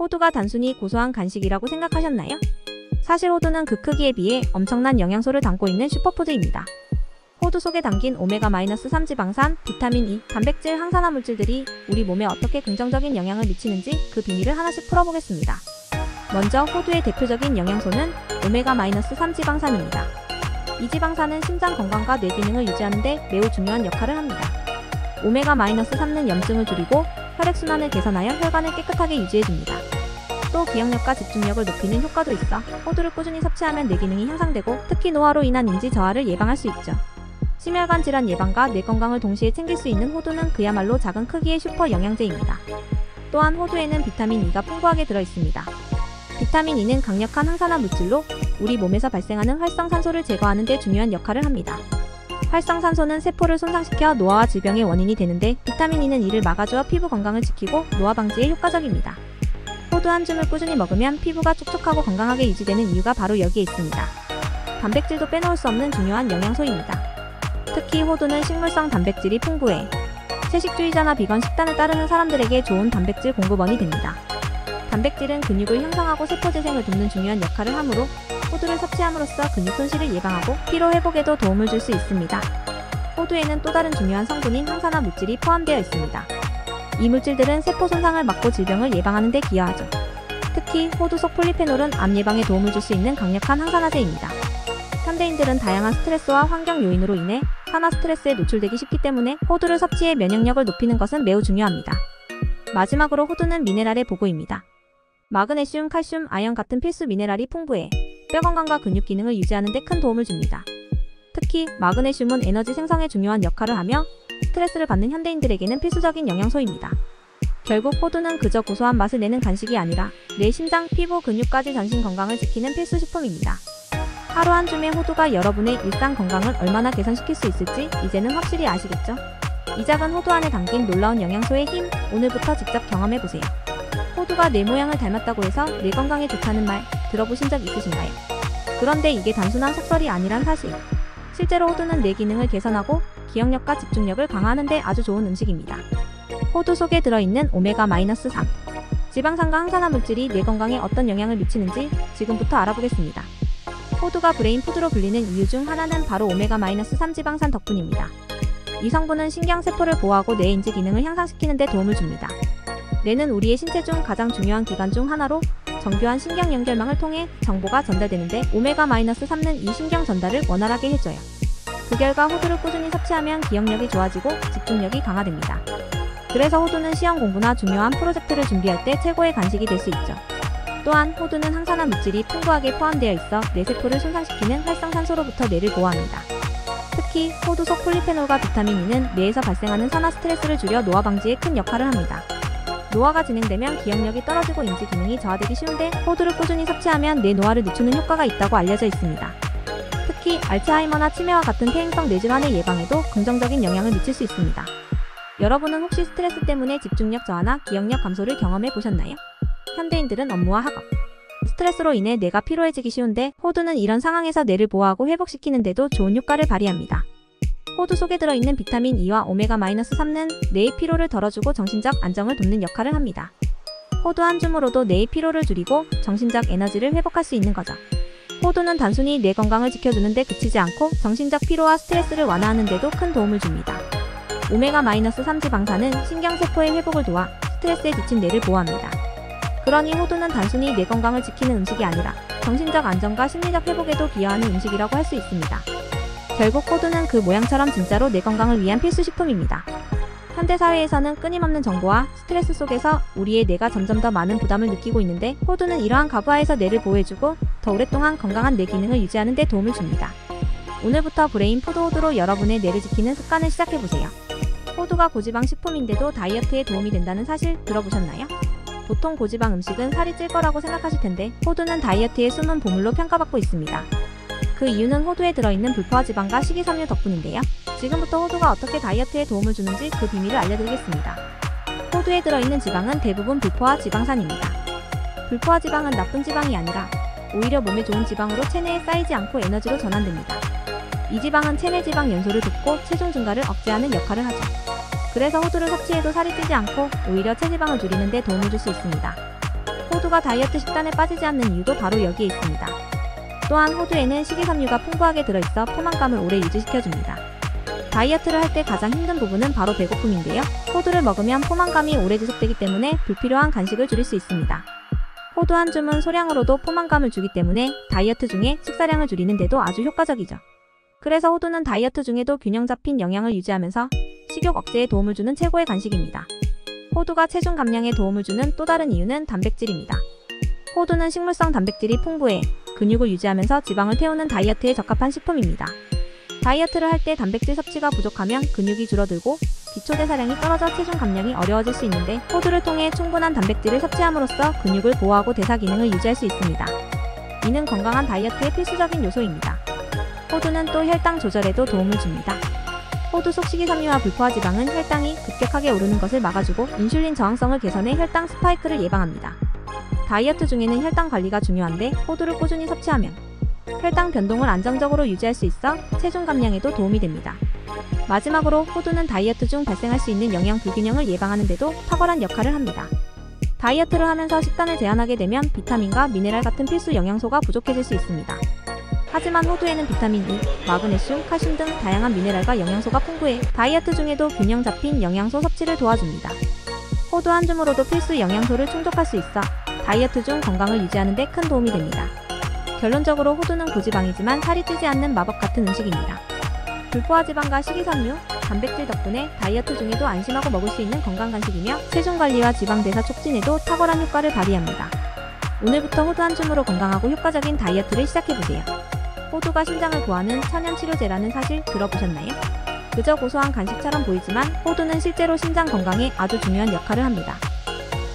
호두가 단순히 고소한 간식이라고 생각하셨나요? 사실 호두는 그 크기에 비해 엄청난 영양소를 담고 있는 슈퍼푸드입니다. 호두 속에 담긴 오메가-3 지방산, 비타민 E, 단백질, 항산화 물질들이 우리 몸에 어떻게 긍정적인 영향을 미치는지 그 비밀을 하나씩 풀어보겠습니다. 먼저 호두의 대표적인 영양소는 오메가-3 지방산입니다. 이 지방산은 심장 건강과 뇌 기능을 유지하는 데 매우 중요한 역할을 합니다. 오메가-3는 염증을 줄이고 혈액순환을 개선하여 혈관을 깨끗하게 유지해줍니다. 또 기억력과 집중력을 높이는 효과도 있어 호두를 꾸준히 섭취하면 뇌 기능이 향상되고 특히 노화로 인한 인지 저하를 예방할 수 있죠. 심혈관 질환 예방과 뇌 건강을 동시에 챙길 수 있는 호두는 그야말로 작은 크기의 슈퍼 영양제입니다. 또한 호두에는 비타민 E가 풍부하게 들어있습니다. 비타민 E는 강력한 항산화 물질로 우리 몸에서 발생하는 활성산소를 제거하는 데 중요한 역할을 합니다. 활성산소는 세포를 손상시켜 노화와 질병의 원인이 되는데 비타민 E는 이를 막아주어 피부 건강을 지키고 노화 방지에 효과적입니다. 호두 한 줌을 꾸준히 먹으면 피부가 촉촉하고 건강하게 유지되는 이유가 바로 여기에 있습니다. 단백질도 빼놓을 수 없는 중요한 영양소입니다. 특히 호두는 식물성 단백질이 풍부해 채식주의자나 비건 식단을 따르는 사람들에게 좋은 단백질 공급원이 됩니다. 단백질은 근육을 형성하고 세포 재생을 돕는 중요한 역할을 하므로 호두를 섭취함으로써 근육 손실을 예방하고 피로 회복에도 도움을 줄 수 있습니다. 호두에는 또 다른 중요한 성분인 항산화 물질이 포함되어 있습니다. 이 물질들은 세포 손상을 막고 질병을 예방하는 데 기여하죠. 특히 호두 속 폴리페놀은 암 예방에 도움을 줄 수 있는 강력한 항산화제입니다. 현대인들은 다양한 스트레스와 환경 요인으로 인해 산화 스트레스에 노출되기 쉽기 때문에 호두를 섭취해 면역력을 높이는 것은 매우 중요합니다. 마지막으로 호두는 미네랄의 보고입니다. 마그네슘, 칼슘, 아연 같은 필수 미네랄이 풍부해 뼈 건강과 근육 기능을 유지하는 데 큰 도움을 줍니다. 특히 마그네슘은 에너지 생성에 중요한 역할을 하며 스트레스를 받는 현대인들에게는 필수적인 영양소입니다. 결국 호두는 그저 고소한 맛을 내는 간식이 아니라 뇌, 심장, 피부, 근육까지 전신 건강을 지키는 필수 식품입니다. 하루 한 줌의 호두가 여러분의 일상 건강을 얼마나 개선시킬 수 있을지 이제는 확실히 아시겠죠? 이 작은 호두 안에 담긴 놀라운 영양소의 힘, 오늘부터 직접 경험해보세요. 호두가 뇌 모양을 닮았다고 해서 뇌 건강에 좋다는 말 들어보신 적 있으신가요? 그런데 이게 단순한 속설이 아니란 사실. 실제로 호두는 뇌 기능을 개선하고 기억력과 집중력을 강화하는 데 아주 좋은 음식입니다. 호두 속에 들어있는 오메가-3 지방산과 항산화 물질이 뇌 건강에 어떤 영향을 미치는지 지금부터 알아보겠습니다. 호두가 브레인 푸드로 불리는 이유 중 하나는 바로 오메가-3 지방산 덕분입니다. 이 성분은 신경세포를 보호하고 뇌 인지 기능을 향상시키는 데 도움을 줍니다. 뇌는 우리의 신체 중 가장 중요한 기관 중 하나로 정교한 신경 연결망을 통해 정보가 전달되는데 오메가-3는 이 신경 전달을 원활하게 해줘요. 그 결과 호두를 꾸준히 섭취하면 기억력이 좋아지고 집중력이 강화됩니다. 그래서 호두는 시험 공부나 중요한 프로젝트를 준비할 때 최고의 간식이 될 수 있죠. 또한 호두는 항산화 물질이 풍부하게 포함되어 있어 뇌세포를 손상시키는 활성산소로부터 뇌를 보호합니다. 특히 호두 속 폴리페놀과 비타민 E는 뇌에서 발생하는 산화 스트레스를 줄여 노화 방지에 큰 역할을 합니다. 노화가 진행되면 기억력이 떨어지고 인지 기능이 저하되기 쉬운데 호두를 꾸준히 섭취하면 뇌 노화를 늦추는 효과가 있다고 알려져 있습니다. 특히 알츠하이머나 치매와 같은 퇴행성 뇌질환의 예방에도 긍정적인 영향을 미칠 수 있습니다. 여러분은 혹시 스트레스 때문에 집중력 저하나 기억력 감소를 경험해 보셨나요? 현대인들은 업무와 학업, 스트레스로 인해 뇌가 피로해지기 쉬운데 호두는 이런 상황에서 뇌를 보호하고 회복시키는 데도 좋은 효과를 발휘합니다. 호두 속에 들어있는 비타민 E와 오메가-3는 뇌의 피로를 덜어주고 정신적 안정을 돕는 역할을 합니다. 호두 한 줌으로도 뇌의 피로를 줄이고 정신적 에너지를 회복할 수 있는 거죠. 호두는 단순히 뇌 건강을 지켜주는 데 그치지 않고 정신적 피로와 스트레스를 완화하는 데도 큰 도움을 줍니다. 오메가-3 지방산은 신경세포의 회복을 도와 스트레스에 지친 뇌를 보호합니다. 그러니 호두는 단순히 뇌 건강을 지키는 음식이 아니라 정신적 안정과 심리적 회복에도 기여하는 음식이라고 할 수 있습니다. 결국 호두는 그 모양처럼 진짜로 뇌 건강을 위한 필수 식품입니다. 현대사회에서는 끊임없는 정보와 스트레스 속에서 우리의 뇌가 점점 더 많은 부담을 느끼고 있는데 호두는 이러한 가부하에서 뇌를 보호해주고 더 오랫동안 건강한 뇌 기능을 유지하는 데 도움을 줍니다. 오늘부터 브레인 푸드 호두로 여러분의 뇌를 지키는 습관을 시작해보세요. 호두가 고지방 식품인데도 다이어트에 도움이 된다는 사실 들어보셨나요? 보통 고지방 음식은 살이 찔 거라고 생각하실 텐데 호두는 다이어트의 숨은 보물로 평가받고 있습니다. 그 이유는 호두에 들어있는 불포화 지방과 식이섬유 덕분인데요. 지금부터 호두가 어떻게 다이어트에 도움을 주는지 그 비밀을 알려드리겠습니다. 호두에 들어있는 지방은 대부분 불포화 지방산입니다. 불포화 지방은 나쁜 지방이 아니라 오히려 몸에 좋은 지방으로 체내에 쌓이지 않고 에너지로 전환됩니다. 이 지방은 체내 지방 연소를 돕고 체중 증가를 억제하는 역할을 하죠. 그래서 호두를 섭취해도 살이 찌지 않고 오히려 체지방을 줄이는 데 도움을 줄 수 있습니다. 호두 호두가 다이어트 식단에 빠지지 않는 이유도 바로 여기에 있습니다. 또한 호두에는 식이섬유가 풍부하게 들어있어 포만감을 오래 유지시켜줍니다. 다이어트를 할 때 가장 힘든 부분은 바로 배고픔인데요. 호두를 먹으면 포만감이 오래 지속되기 때문에 불필요한 간식을 줄일 수 있습니다. 호두 한 줌은 소량으로도 포만감을 주기 때문에 다이어트 중에 식사량을 줄이는 데도 아주 효과적이죠. 그래서 호두는 다이어트 중에도 균형 잡힌 영양을 유지하면서 식욕 억제에 도움을 주는 최고의 간식입니다. 호두가 체중 감량에 도움을 주는 또 다른 이유는 단백질입니다. 호두는 식물성 단백질이 풍부해 근육을 유지하면서 지방을 태우는 다이어트에 적합한 식품입니다. 다이어트를 할 때 단백질 섭취가 부족하면 근육이 줄어들고 기초대사량이 떨어져 체중 감량이 어려워질 수 있는데 호두를 통해 충분한 단백질을 섭취함으로써 근육을 보호하고 대사 기능을 유지할 수 있습니다. 이는 건강한 다이어트의 필수적인 요소입니다. 호두는 또 혈당 조절에도 도움을 줍니다. 호두 속 식이섬유와 불포화지방은 혈당이 급격하게 오르는 것을 막아주고 인슐린 저항성을 개선해 혈당 스파이크를 예방합니다. 다이어트 중에는 혈당 관리가 중요한데 호두를 꾸준히 섭취하면 혈당 변동을 안정적으로 유지할 수 있어 체중 감량에도 도움이 됩니다. 마지막으로 호두는 다이어트 중 발생할 수 있는 영양 불균형을 예방하는 데도 탁월한 역할을 합니다. 다이어트를 하면서 식단을 제한하게 되면 비타민과 미네랄 같은 필수 영양소가 부족해질 수 있습니다. 하지만 호두에는 비타민 E, 마그네슘, 칼슘 등 다양한 미네랄과 영양소가 풍부해 다이어트 중에도 균형 잡힌 영양소 섭취를 도와줍니다. 호두 한 줌으로도 필수 영양소를 충족할 수 있어 다이어트 중 건강을 유지하는 데 큰 도움이 됩니다. 결론적으로 호두는 고지방이지만 살이 찌지 않는 마법 같은 음식입니다. 불포화지방과 식이섬유, 단백질 덕분에 다이어트 중에도 안심하고 먹을 수 있는 건강 간식이며 체중 관리와 지방 대사 촉진에도 탁월한 효과를 발휘합니다. 오늘부터 호두 한 줌으로 건강하고 효과적인 다이어트를 시작해보세요. 호두가 심장을 보호하는 천연 치료제라는 사실 들어보셨나요? 그저 고소한 간식처럼 보이지만 호두는 실제로 심장 건강에 아주 중요한 역할을 합니다.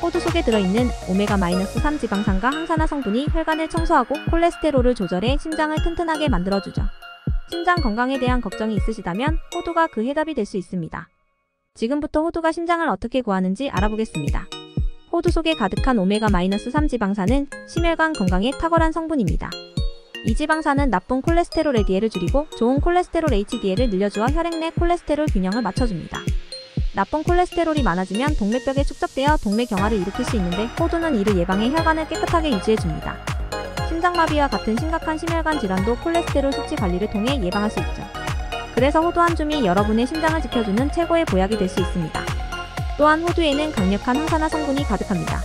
호두 속에 들어있는 오메가-3 지방산과 항산화 성분이 혈관을 청소하고 콜레스테롤을 조절해 심장을 튼튼하게 만들어주죠. 심장 건강에 대한 걱정이 있으시다면 호두가 그 해답이 될 수 있습니다. 지금부터 호두가 심장을 어떻게 구하는지 알아보겠습니다. 호두 속에 가득한 오메가-3 지방산은 심혈관 건강에 탁월한 성분입니다. 이 지방산은 나쁜 콜레스테롤 LDL을 줄이고 좋은 콜레스테롤 HDL을 늘려주어 혈액 내 콜레스테롤 균형을 맞춰줍니다. 나쁜 콜레스테롤이 많아지면 동맥벽에 축적되어 동맥경화를 일으킬 수 있는데 호두는 이를 예방해 혈관을 깨끗하게 유지해줍니다. 심장마비와 같은 심각한 심혈관 질환도 콜레스테롤 수치 관리를 통해 예방할 수 있죠. 그래서 호두 한 줌이 여러분의 심장을 지켜주는 최고의 보약이 될 수 있습니다. 또한 호두에는 강력한 항산화 성분이 가득합니다.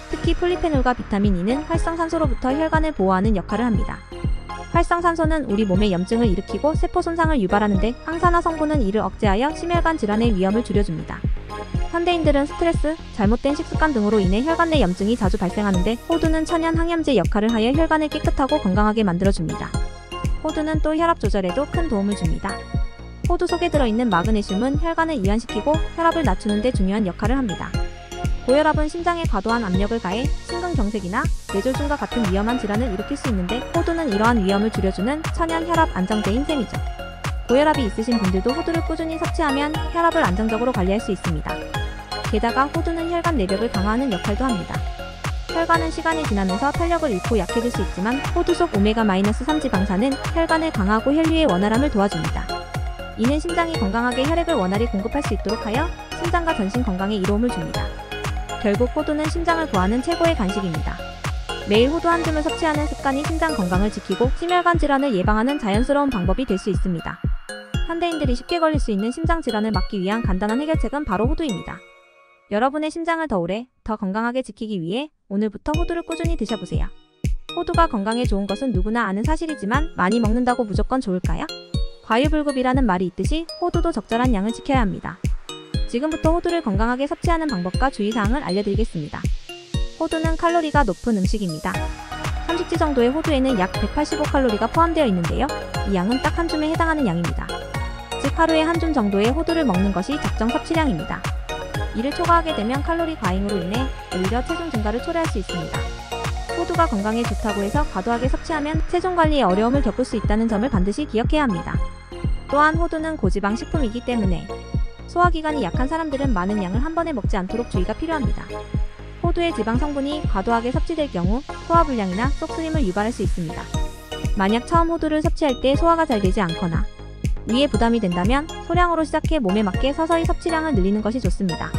특히 폴리페놀과 비타민 E는 활성산소로부터 혈관을 보호하는 역할을 합니다. 활성산소는 우리 몸의 염증을 일으키고 세포 손상을 유발하는데 항산화 성분은 이를 억제하여 심혈관 질환의 위험을 줄여줍니다. 현대인들은 스트레스, 잘못된 식습관 등으로 인해 혈관 내 염증이 자주 발생하는데 호두는 천연 항염제 역할을 하여 혈관을 깨끗하고 건강하게 만들어줍니다. 호두는 또 혈압 조절에도 큰 도움을 줍니다. 호두 속에 들어있는 마그네슘은 혈관을 이완시키고 혈압을 낮추는 데 중요한 역할을 합니다. 고혈압은 심장에 과도한 압력을 가해 심근경색이나 뇌졸중과 같은 위험한 질환을 일으킬 수 있는데 호두는 이러한 위험을 줄여주는 천연 혈압 안정제인 셈이죠. 고혈압이 있으신 분들도 호두를 꾸준히 섭취하면 혈압을 안정적으로 관리할 수 있습니다. 게다가 호두는 혈관 내벽을 강화하는 역할도 합니다. 혈관은 시간이 지나면서 탄력을 잃고 약해질 수 있지만 호두 속 오메가-3 지방산은 혈관을 강화하고 혈류의 원활함을 도와줍니다. 이는 심장이 건강하게 혈액을 원활히 공급할 수 있도록 하여 심장과 전신 건강에 이로움을 줍니다. 결국 호두는 심장을 보호하는 최고의 간식입니다. 매일 호두 한 줌을 섭취하는 습관이 심장 건강을 지키고 심혈관 질환을 예방하는 자연스러운 방법이 될 수 있습니다. 현대인들이 쉽게 걸릴 수 있는 심장 질환을 막기 위한 간단한 해결책은 바로 호두입니다. 여러분의 심장을 더 오래, 더 건강하게 지키기 위해 오늘부터 호두를 꾸준히 드셔보세요. 호두가 건강에 좋은 것은 누구나 아는 사실이지만 많이 먹는다고 무조건 좋을까요? 과유불급이라는 말이 있듯이 호두도 적절한 양을 지켜야 합니다. 지금부터 호두를 건강하게 섭취하는 방법과 주의사항을 알려드리겠습니다. 호두는 칼로리가 높은 음식입니다. 30지 정도의 호두에는 약 185칼로리가 포함되어 있는데요. 이 양은 딱 한 줌에 해당하는 양입니다. 즉 하루에 한 줌 정도의 호두를 먹는 것이 적정 섭취량입니다. 이를 초과하게 되면 칼로리 과잉으로 인해 오히려 체중 증가를 초래할 수 있습니다. 호두가 건강에 좋다고 해서 과도하게 섭취하면 체중 관리에 어려움을 겪을 수 있다는 점을 반드시 기억해야 합니다. 또한 호두는 고지방 식품이기 때문에 소화기관이 약한 사람들은 많은 양을 한 번에 먹지 않도록 주의가 필요합니다. 호두의 지방 성분이 과도하게 섭취될 경우 소화불량이나 속쓰림을 유발할 수 있습니다. 만약 처음 호두를 섭취할 때 소화가 잘 되지 않거나 위에 부담이 된다면 소량으로 시작해 몸에 맞게 서서히 섭취량을 늘리는 것이 좋습니다.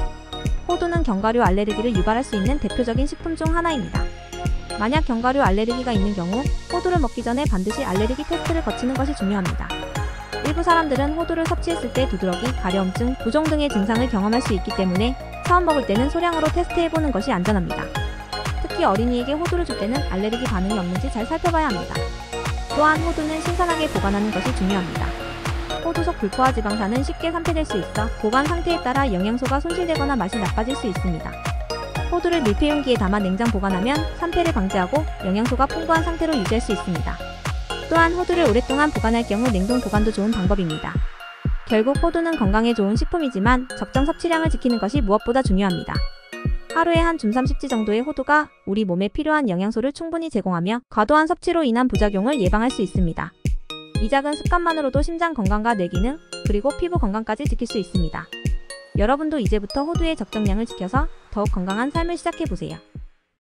호두는 견과류 알레르기를 유발할 수 있는 대표적인 식품 중 하나입니다. 만약 견과류 알레르기가 있는 경우 호두를 먹기 전에 반드시 알레르기 테스트를 거치는 것이 중요합니다. 일부 사람들은 호두를 섭취했을 때 두드러기, 가려움증, 부종 등의 증상을 경험할 수 있기 때문에 처음 먹을 때는 소량으로 테스트해보는 것이 안전합니다. 특히 어린이에게 호두를 줄 때는 알레르기 반응이 없는지 잘 살펴봐야 합니다. 또한 호두는 신선하게 보관하는 것이 중요합니다. 호두 속 불포화 지방산은 쉽게 산패될 수 있어 보관 상태에 따라 영양소가 손실되거나 맛이 나빠질 수 있습니다. 호두를 밀폐용기에 담아 냉장 보관하면 산패를 방지하고 영양소가 풍부한 상태로 유지할 수 있습니다. 또한 호두를 오랫동안 보관할 경우 냉동 보관도 좋은 방법입니다. 결국 호두는 건강에 좋은 식품이지만 적정 섭취량을 지키는 것이 무엇보다 중요합니다. 하루에 한 줌 30지 정도의 호두가 우리 몸에 필요한 영양소를 충분히 제공하며 과도한 섭취로 인한 부작용을 예방할 수 있습니다. 이 작은 습관만으로도 심장 건강과 뇌 기능, 그리고 피부 건강까지 지킬 수 있습니다. 여러분도 이제부터 호두의 적정량을 지켜서 더욱 건강한 삶을 시작해보세요.